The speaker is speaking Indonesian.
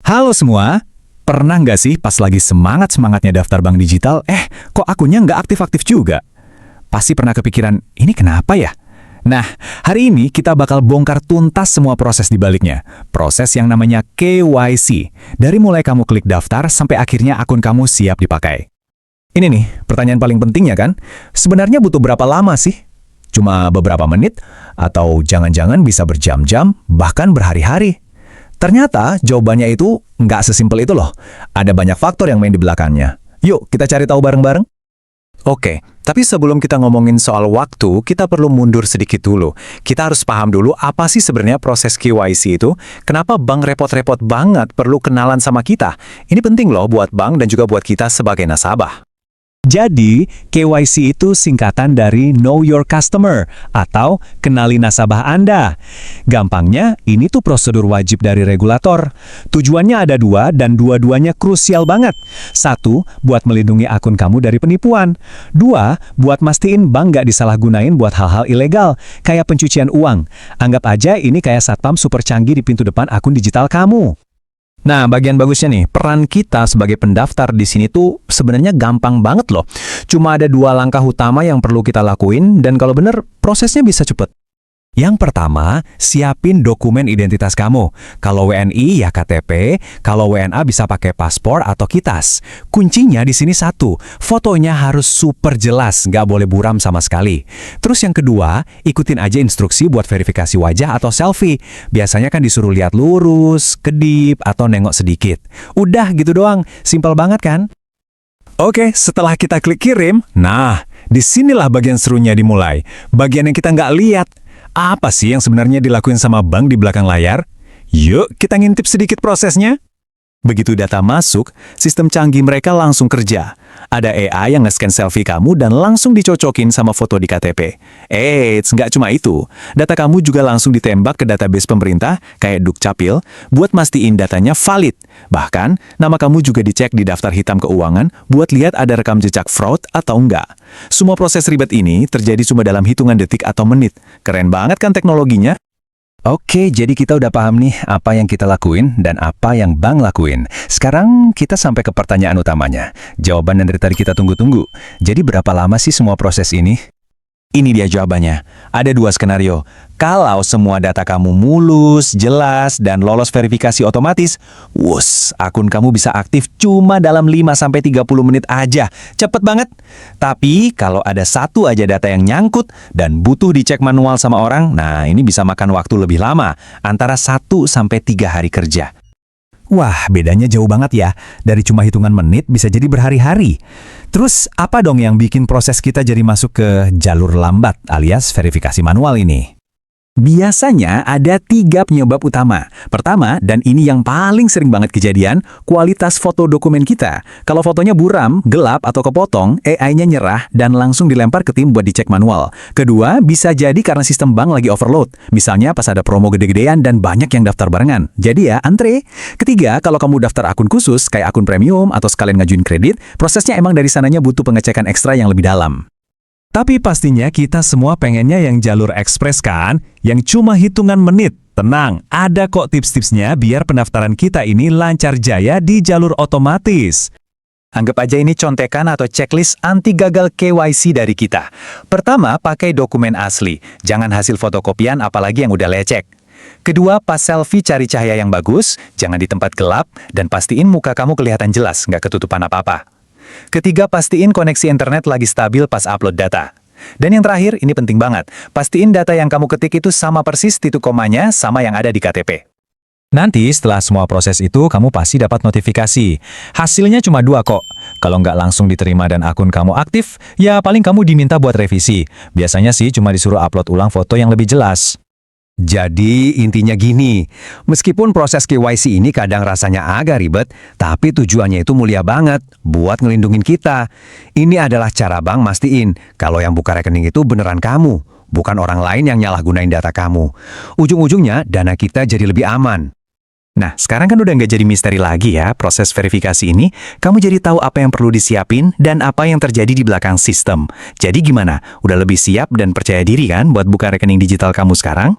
Halo semua, pernah nggak sih pas lagi semangat-semangatnya daftar bank digital, kok akunnya nggak aktif-aktif juga? Pasti pernah kepikiran, ini kenapa ya? Nah, hari ini kita bakal bongkar tuntas semua proses di baliknya. Proses yang namanya KYC. Dari mulai kamu klik daftar sampai akhirnya akun kamu siap dipakai. Ini nih, pertanyaan paling pentingnya kan? Sebenarnya butuh berapa lama sih? Cuma beberapa menit? Atau jangan-jangan bisa berjam-jam, bahkan berhari-hari? Ternyata jawabannya itu nggak sesimpel itu loh. Ada banyak faktor yang main di belakangnya. Yuk, kita cari tahu bareng-bareng. Oke, tapi sebelum kita ngomongin soal waktu, kita perlu mundur sedikit dulu. Kita harus paham dulu apa sih sebenarnya proses KYC itu, kenapa bank repot-repot banget perlu kenalan sama kita. Ini penting loh buat bank dan juga buat kita sebagai nasabah. Jadi, KYC itu singkatan dari Know Your Customer atau kenali nasabah Anda. Gampangnya, ini tuh prosedur wajib dari regulator. Tujuannya ada dua dan dua-duanya krusial banget. Satu, buat melindungi akun kamu dari penipuan. Dua, buat mastiin bank nggak disalahgunain buat hal-hal ilegal, kayak pencucian uang. Anggap aja ini kayak satpam super canggih di pintu depan akun digital kamu. Nah, bagian bagusnya nih, peran kita sebagai pendaftar di sini tuh sebenarnya gampang banget loh. Cuma ada dua langkah utama yang perlu kita lakuin, dan kalau bener, prosesnya bisa cepet. Yang pertama, siapin dokumen identitas kamu. Kalau WNI ya KTP, kalau WNA bisa pakai paspor atau kitas. Kuncinya di sini satu, fotonya harus super jelas, nggak boleh buram sama sekali. Terus yang kedua, ikutin aja instruksi buat verifikasi wajah atau selfie. Biasanya kan disuruh lihat lurus, kedip, atau nengok sedikit. Udah gitu doang, simpel banget kan? Oke, setelah kita klik kirim, nah, disinilah bagian serunya dimulai. Bagian yang kita nggak lihat. Apa sih yang sebenarnya dilakuin sama bank di belakang layar? Yuk, kita ngintip sedikit prosesnya. Begitu data masuk, sistem canggih mereka langsung kerja. Ada AI yang nge-scan selfie kamu dan langsung dicocokin sama foto di KTP. Nggak cuma itu. Data kamu juga langsung ditembak ke database pemerintah, kayak Dukcapil, buat mastiin datanya valid. Bahkan, nama kamu juga dicek di daftar hitam keuangan buat lihat ada rekam jejak fraud atau enggak. Semua proses ribet ini terjadi cuma dalam hitungan detik atau menit. Keren banget kan teknologinya? Oke, jadi kita udah paham nih apa yang kita lakuin dan apa yang bank lakuin. Sekarang kita sampai ke pertanyaan utamanya. Jawaban yang dari tadi kita tunggu-tunggu. Jadi berapa lama sih semua proses ini? Ini dia jawabannya. Ada dua skenario. Kalau semua data kamu mulus, jelas, dan lolos verifikasi otomatis, akun kamu bisa aktif cuma dalam 5-30 menit aja. Cepet banget. Tapi kalau ada satu aja data yang nyangkut dan butuh dicek manual sama orang, nah ini bisa makan waktu lebih lama, antara 1-3 hari kerja. Wah, bedanya jauh banget ya. Dari cuma hitungan menit bisa jadi berhari-hari. Terus, apa dong yang bikin proses kita jadi masuk ke jalur lambat alias verifikasi manual ini? Biasanya ada 3 penyebab utama. Pertama, dan ini yang paling sering banget kejadian, kualitas foto dokumen kita. Kalau fotonya buram, gelap, atau kepotong, AI-nya nyerah dan langsung dilempar ke tim buat dicek manual. Kedua, bisa jadi karena sistem bank lagi overload. Misalnya pas ada promo gede-gedean dan banyak yang daftar barengan. Jadi ya, antre. Ketiga, kalau kamu daftar akun khusus, kayak akun premium atau sekalian ngajuin kredit, prosesnya emang dari sananya butuh pengecekan ekstra yang lebih dalam. Tapi pastinya kita semua pengennya yang jalur ekspres kan? Yang cuma hitungan menit. Tenang, ada kok tips-tipsnya biar pendaftaran kita ini lancar jaya di jalur otomatis. Anggap aja ini contekan atau checklist anti gagal KYC dari kita. Pertama, pakai dokumen asli. Jangan hasil fotokopian apalagi yang udah lecek. Kedua, pas selfie cari cahaya yang bagus, jangan di tempat gelap, dan pastiin muka kamu kelihatan jelas, nggak ketutupan apa-apa. Ketiga, pastiin koneksi internet lagi stabil pas upload data. Dan yang terakhir, ini penting banget. Pastiin data yang kamu ketik itu sama persis titik komanya sama yang ada di KTP. Nanti setelah semua proses itu, kamu pasti dapat notifikasi. Hasilnya cuma 2 kok. Kalau nggak langsung diterima dan akun kamu aktif, ya paling kamu diminta buat revisi. Biasanya sih cuma disuruh upload ulang foto yang lebih jelas. Jadi intinya gini, meskipun proses KYC ini kadang rasanya agak ribet, tapi tujuannya itu mulia banget buat ngelindungin kita. Ini adalah cara bank mastiin kalau yang buka rekening itu beneran kamu, bukan orang lain yang nyalahgunain data kamu. Ujung-ujungnya dana kita jadi lebih aman. Nah, sekarang kan udah nggak jadi misteri lagi ya proses verifikasi ini. Kamu jadi tahu apa yang perlu disiapin dan apa yang terjadi di belakang sistem. Jadi gimana? Udah lebih siap dan percaya diri kan buat buka rekening digital kamu sekarang?